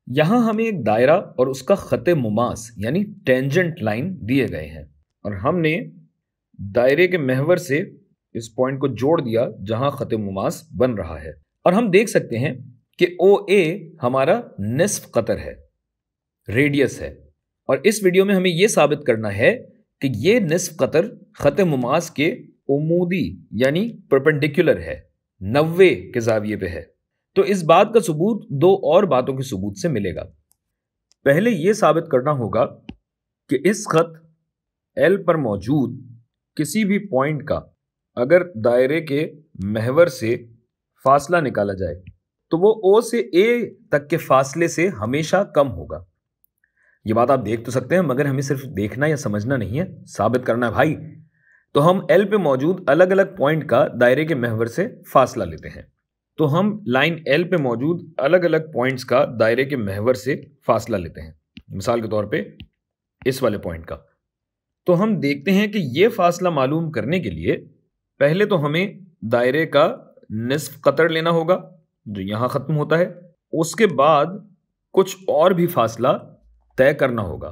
यहां हमें एक दायरा और उसका खत मुमास यानी टेंजेंट लाइन दिए गए हैं और हमने दायरे के महवर से इस पॉइंट को जोड़ दिया जहां खत मुमास बन रहा है और हम देख सकते हैं कि ओ ए हमारा निस्फ कतर है, रेडियस है। और इस वीडियो में हमें यह साबित करना है कि यह निस्फ कतर खत मुमास के उमूदी यानी परपेंडिकुलर है, 90 के जाविये पे है। तो इस बात का सबूत दो और बातों के सबूत से मिलेगा। पहले यह साबित करना होगा कि इस खत एल पर मौजूद किसी भी पॉइंट का अगर दायरे के महवर से फासला निकाला जाए तो वो ओ से ए तक के फासले से हमेशा कम होगा। ये बात आप देख तो सकते हैं, मगर हमें सिर्फ देखना या समझना नहीं है, साबित करना है भाई। तो हम एल पे मौजूद अलग अलग पॉइंट का दायरे के महवर से फासला लेते हैं। तो हम लाइन एल पे मौजूद अलग अलग पॉइंट्स का दायरे के महवर से फासला लेते हैं। मिसाल के तौर पे इस वाले पॉइंट का। तो हम देखते हैं कि यह फासला मालूम करने के लिए पहले तो हमें दायरे का निस्फ कतर लेना होगा जो यहां खत्म होता है। उसके बाद कुछ और भी फासला तय करना होगा।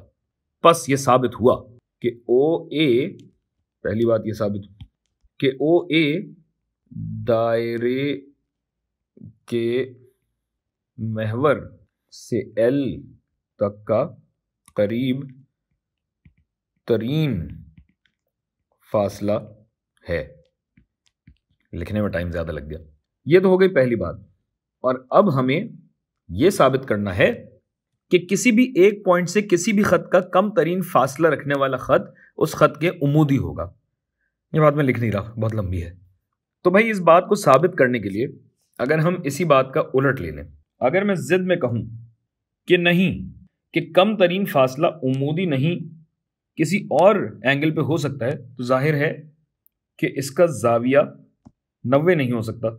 बस ये साबित हुआ कि ओ ए, पहली बात ये साबित कि ओ ए दायरे के महवर से एल तक का करीब तरीन फासला है। लिखने में टाइम ज्यादा लग गया। यह तो हो गई पहली बात। और अब हमें यह साबित करना है कि किसी भी एक पॉइंट से किसी भी खत का कम तरीन फासला रखने वाला खत उस खत के उमूदी होगा। यह बात मैं लिख नहीं रहा, बहुत लंबी है। तो भाई इस बात को साबित करने के लिए अगर हम इसी बात का उलट ले लें, अगर मैं जिद में कहूं कि नहीं, कि कम तरीन फासला उमूदी नहीं किसी और एंगल पे हो सकता है, तो जाहिर है कि इसका जाविया 90 नहीं हो सकता,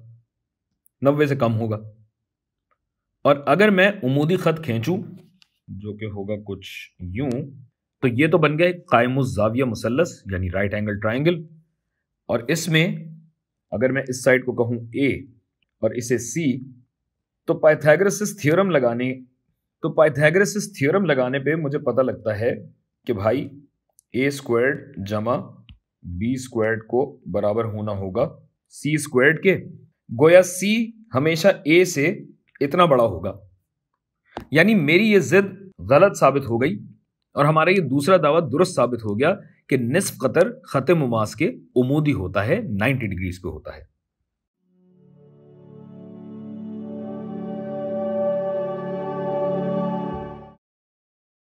90 से कम होगा। और अगर मैं उमूदी खत खींचूं जो कि होगा कुछ यूं, तो ये तो बन गया एक कायमुज जाविया मुसल्लस यानी राइट एंगल ट्राइंगल। और इसमें अगर मैं इस साइड को कहूं ए और इसे सी, तो पाइथागोरस थ्योरम लगाने पे मुझे पता लगता है कि भाई ए स्क्वायर्ड जमा बी स्क्वायर्ड को बराबर होना होगा सी स्क्वायर्ड के। गोया सी हमेशा ए से इतना बड़ा होगा। यानी मेरी ये जिद गलत साबित हो गई और हमारा ये दूसरा दावा दुरुस्त साबित हो गया कि निस्फ कतर खत मुमास के उमूदी होता है, 90 डिग्रीज पे होता है।